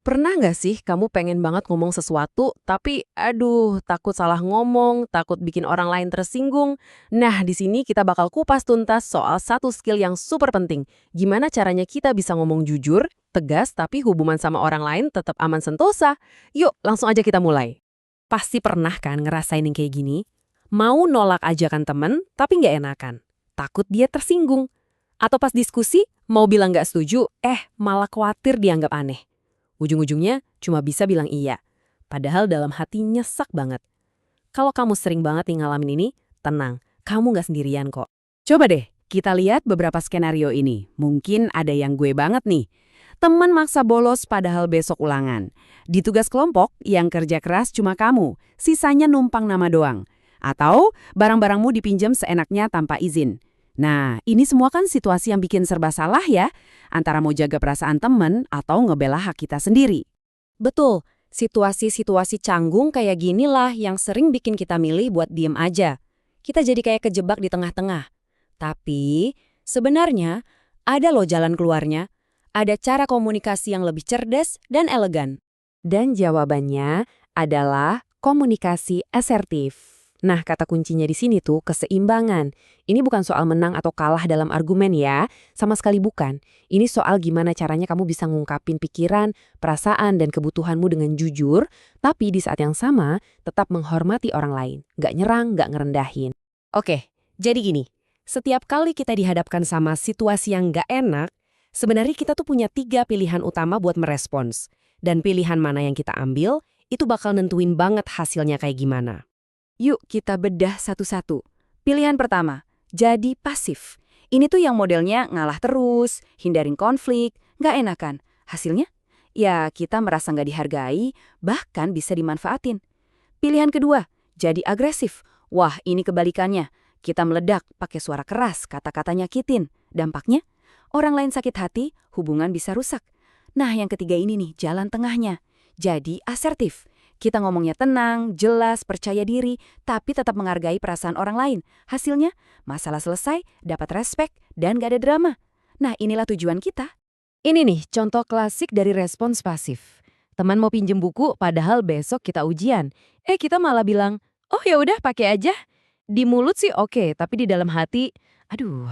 Pernah nggak sih kamu pengen banget ngomong sesuatu, tapi aduh takut salah ngomong, takut bikin orang lain tersinggung? Nah, di sini kita bakal kupas tuntas soal satu skill yang super penting. Gimana caranya kita bisa ngomong jujur, tegas, tapi hubungan sama orang lain tetap aman sentosa? Yuk, langsung aja kita mulai. Pasti pernah kan ngerasain yang kayak gini? Mau nolak ajakan temen, tapi nggak enakan. Takut dia tersinggung. Atau pas diskusi, mau bilang nggak setuju, malah khawatir dianggap aneh. Ujung-ujungnya cuma bisa bilang iya. Padahal dalam hati nyesek banget. Kalau kamu sering banget nih ngalamin ini, tenang, kamu nggak sendirian kok. Coba deh, kita lihat beberapa skenario ini. Mungkin ada yang gue banget nih. Teman maksa bolos padahal besok ulangan. Di tugas kelompok, yang kerja keras cuma kamu, sisanya numpang nama doang. Atau barang-barangmu dipinjam seenaknya tanpa izin. Nah, ini semua kan situasi yang bikin serba salah ya, antara mau jaga perasaan temen atau ngebela hak kita sendiri. Betul, situasi-situasi canggung kayak ginilah yang sering bikin kita milih buat diem aja. Kita jadi kayak kejebak di tengah-tengah. Tapi, sebenarnya ada loh jalan keluarnya. Ada cara komunikasi yang lebih cerdas dan elegan. Dan jawabannya adalah komunikasi asertif. Nah, kata kuncinya di sini tuh keseimbangan. Ini bukan soal menang atau kalah dalam argumen ya, sama sekali bukan. Ini soal gimana caranya kamu bisa ngungkapin pikiran, perasaan, dan kebutuhanmu dengan jujur, tapi di saat yang sama tetap menghormati orang lain. Nggak nyerang, nggak ngerendahin. Oke, jadi gini. Setiap kali kita dihadapkan sama situasi yang nggak enak, sebenarnya kita tuh punya 3 pilihan utama buat merespons. Dan pilihan mana yang kita ambil, itu bakal nentuin banget hasilnya kayak gimana. Yuk kita bedah satu-satu. Pilihan pertama, jadi pasif. Ini tuh yang modelnya ngalah terus, hindarin konflik, nggak enakan. Hasilnya? Ya kita merasa nggak dihargai, bahkan bisa dimanfaatin. Pilihan kedua, jadi agresif. Wah ini kebalikannya. Kita meledak, pakai suara keras, kata-kata nyakitin. Dampaknya? Orang lain sakit hati, hubungan bisa rusak. Nah yang ketiga ini nih, jalan tengahnya. Jadi asertif. Kita ngomongnya tenang, jelas, percaya diri, tapi tetap menghargai perasaan orang lain. Hasilnya, masalah selesai, dapat respek, dan gak ada drama. Nah, inilah tujuan kita. Ini nih contoh klasik dari respons pasif. Teman mau pinjem buku padahal besok kita ujian. Kita malah bilang, "Oh ya udah pakai aja." Di mulut sih oke, tapi di dalam hati, aduh,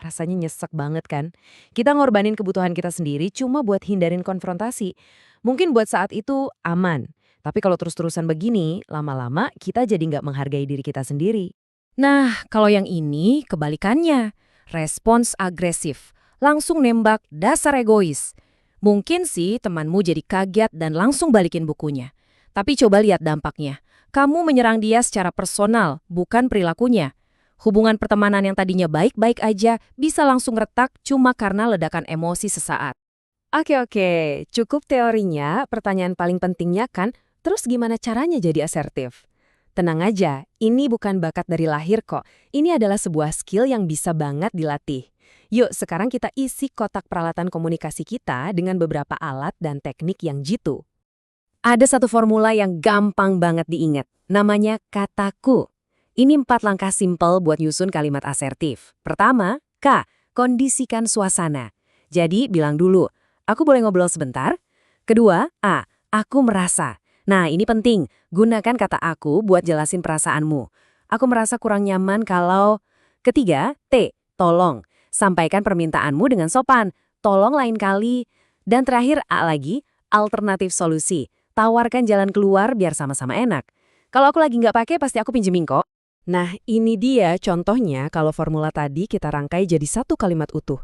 rasanya nyesek banget kan. Kita ngorbanin kebutuhan kita sendiri cuma buat hindarin konfrontasi. Mungkin buat saat itu aman. Tapi kalau terus-terusan begini, lama-lama kita jadi nggak menghargai diri kita sendiri. Nah, kalau yang ini kebalikannya. Respons agresif. Langsung nembak dasar egois. Mungkin sih temanmu jadi kaget dan langsung balikin bukunya. Tapi coba lihat dampaknya. Kamu menyerang dia secara personal, bukan perilakunya. Hubungan pertemanan yang tadinya baik-baik aja bisa langsung retak cuma karena ledakan emosi sesaat. Oke, cukup teorinya, pertanyaan paling pentingnya kan, terus gimana caranya jadi asertif? Tenang aja, ini bukan bakat dari lahir kok. Ini adalah sebuah skill yang bisa banget dilatih. Yuk, sekarang kita isi kotak peralatan komunikasi kita dengan beberapa alat dan teknik yang jitu. Ada satu formula yang gampang banget diingat, namanya kataku. Ini 4 langkah simpel buat nyusun kalimat asertif. Pertama, K, kondisikan suasana. Jadi, bilang dulu, aku boleh ngobrol sebentar? Kedua, A, aku merasa. Nah, ini penting. Gunakan kata aku buat jelasin perasaanmu. Aku merasa kurang nyaman kalau... Ketiga, T, tolong. Sampaikan permintaanmu dengan sopan. Tolong lain kali. Dan terakhir, A lagi, alternatif solusi. Tawarkan jalan keluar biar sama-sama enak. Kalau aku lagi nggak pakai, pasti aku pinjemin kok. Nah, ini dia contohnya kalau formula tadi kita rangkai jadi satu kalimat utuh.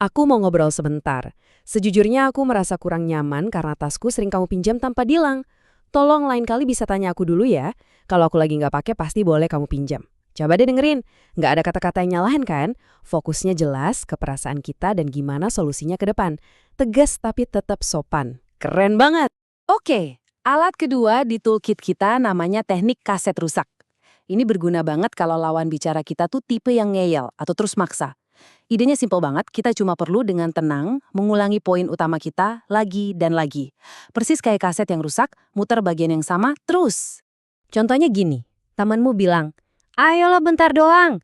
Aku mau ngobrol sebentar. Sejujurnya aku merasa kurang nyaman karena tasku sering kamu pinjam tanpa bilang. Tolong lain kali bisa tanya aku dulu ya. Kalau aku lagi nggak pakai pasti boleh kamu pinjam. Coba deh dengerin. Nggak ada kata-kata yang nyalahin kan? Fokusnya jelas ke perasaan kita dan gimana solusinya ke depan. Tegas tapi tetap sopan. Keren banget. Oke, alat kedua di toolkit kita namanya teknik kaset rusak. Ini berguna banget kalau lawan bicara kita tuh tipe yang ngeyel atau terus maksa. Idenya simpel banget, kita cuma perlu dengan tenang mengulangi poin utama kita lagi dan lagi. Persis kayak kaset yang rusak, muter bagian yang sama terus. Contohnya gini, temanmu bilang, "Ayolah bentar doang."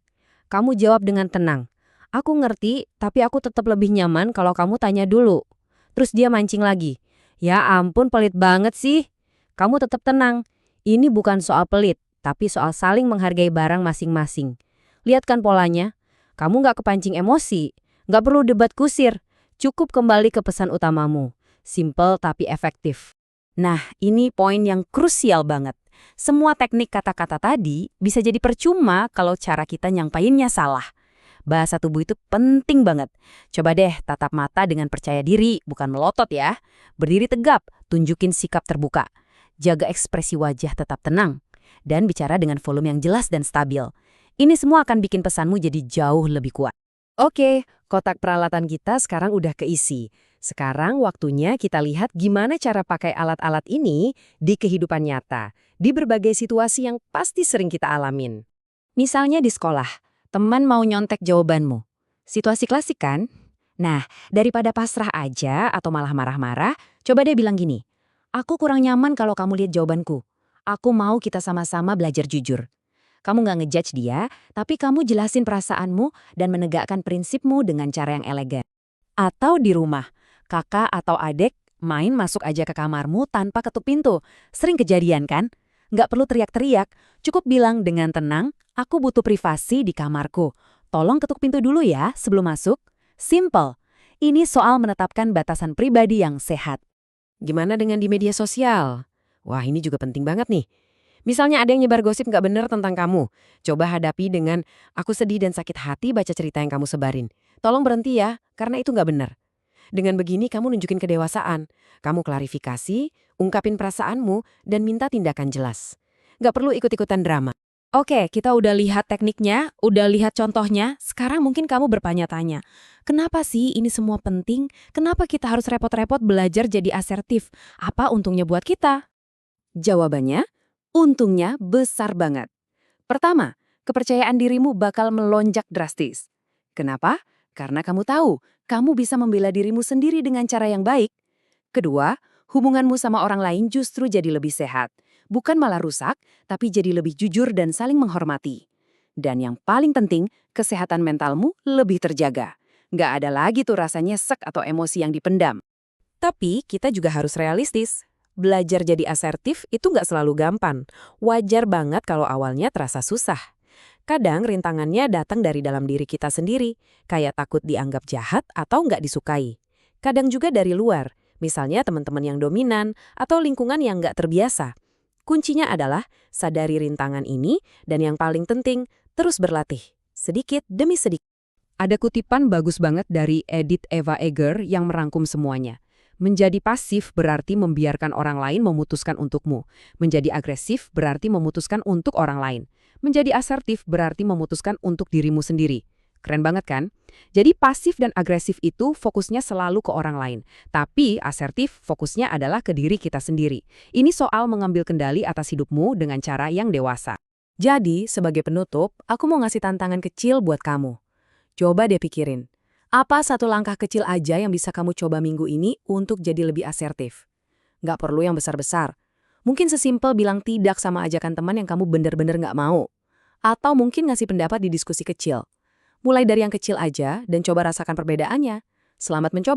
Kamu jawab dengan tenang, "Aku ngerti, tapi aku tetap lebih nyaman kalau kamu tanya dulu." Terus dia mancing lagi, Ya ampun, pelit banget sih. Kamu tetap tenang. Ini bukan soal pelit, tapi soal saling menghargai barang masing-masing. Lihat kan polanya. Kamu nggak kepancing emosi. Nggak perlu debat kusir. Cukup kembali ke pesan utamamu. Simple tapi efektif. Nah, ini poin yang krusial banget. Semua teknik kata-kata tadi bisa jadi percuma kalau cara kita nyampainnya salah. Bahasa tubuh itu penting banget. Coba deh tatap mata dengan percaya diri, bukan melotot ya. Berdiri tegap, tunjukin sikap terbuka. Jaga ekspresi wajah tetap tenang. Dan bicara dengan volume yang jelas dan stabil. Ini semua akan bikin pesanmu jadi jauh lebih kuat. Oke, kotak peralatan kita sekarang udah keisi. Sekarang waktunya kita lihat gimana cara pakai alat-alat ini di kehidupan nyata, di berbagai situasi yang pasti sering kita alamin. Misalnya di sekolah, teman mau nyontek jawabanmu. Situasi klasik kan? Nah, daripada pasrah aja atau malah marah-marah, coba deh bilang gini, aku kurang nyaman kalau kamu lihat jawabanku. Aku mau kita sama-sama belajar jujur. Kamu nggak ngejudge dia, tapi kamu jelasin perasaanmu dan menegakkan prinsipmu dengan cara yang elegan. Atau di rumah, kakak atau adik main masuk aja ke kamarmu tanpa ketuk pintu. Sering kejadian kan? Nggak perlu teriak-teriak, cukup bilang dengan tenang, aku butuh privasi di kamarku. Tolong ketuk pintu dulu ya sebelum masuk. Simple. Ini soal menetapkan batasan pribadi yang sehat. Gimana dengan di media sosial? Wah, ini juga penting banget nih. Misalnya ada yang nyebar gosip nggak bener tentang kamu. Coba hadapi dengan, aku sedih dan sakit hati baca cerita yang kamu sebarin. Tolong berhenti ya, karena itu nggak bener. Dengan begini kamu nunjukin kedewasaan. Kamu klarifikasi, ungkapin perasaanmu, dan minta tindakan jelas. Nggak perlu ikut-ikutan drama. Oke, kita udah lihat tekniknya, udah lihat contohnya. Sekarang mungkin kamu bertanya-tanya, kenapa sih ini semua penting? Kenapa kita harus repot-repot belajar jadi asertif? Apa untungnya buat kita? Jawabannya, untungnya besar banget. Pertama, kepercayaan dirimu bakal melonjak drastis. Kenapa? Karena kamu tahu, kamu bisa membela dirimu sendiri dengan cara yang baik. Kedua, hubunganmu sama orang lain justru jadi lebih sehat. Bukan malah rusak, tapi jadi lebih jujur dan saling menghormati. Dan yang paling penting, kesehatan mentalmu lebih terjaga. Nggak ada lagi tuh rasa nyesek atau emosi yang dipendam. Tapi kita juga harus realistis. Belajar jadi asertif itu nggak selalu gampang. Wajar banget kalau awalnya terasa susah. Kadang rintangannya datang dari dalam diri kita sendiri, kayak takut dianggap jahat atau nggak disukai. Kadang juga dari luar, misalnya teman-teman yang dominan atau lingkungan yang nggak terbiasa. Kuncinya adalah sadari rintangan ini dan yang paling penting, terus berlatih, sedikit demi sedikit. Ada kutipan bagus banget dari Edith Eva Eger yang merangkum semuanya. Menjadi pasif berarti membiarkan orang lain memutuskan untukmu. Menjadi agresif berarti memutuskan untuk orang lain. Menjadi asertif berarti memutuskan untuk dirimu sendiri. Keren banget kan? Jadi pasif dan agresif itu fokusnya selalu ke orang lain. Tapi asertif fokusnya adalah ke diri kita sendiri. Ini soal mengambil kendali atas hidupmu dengan cara yang dewasa. Jadi, sebagai penutup, aku mau ngasih tantangan kecil buat kamu. Coba deh pikirin, apa satu langkah kecil aja yang bisa kamu coba minggu ini untuk jadi lebih asertif? Nggak perlu yang besar-besar. Mungkin sesimpel bilang tidak sama ajakan teman yang kamu bener-bener nggak mau. Atau mungkin ngasih pendapat di diskusi kecil. Mulai dari yang kecil aja dan coba rasakan perbedaannya. Selamat mencoba.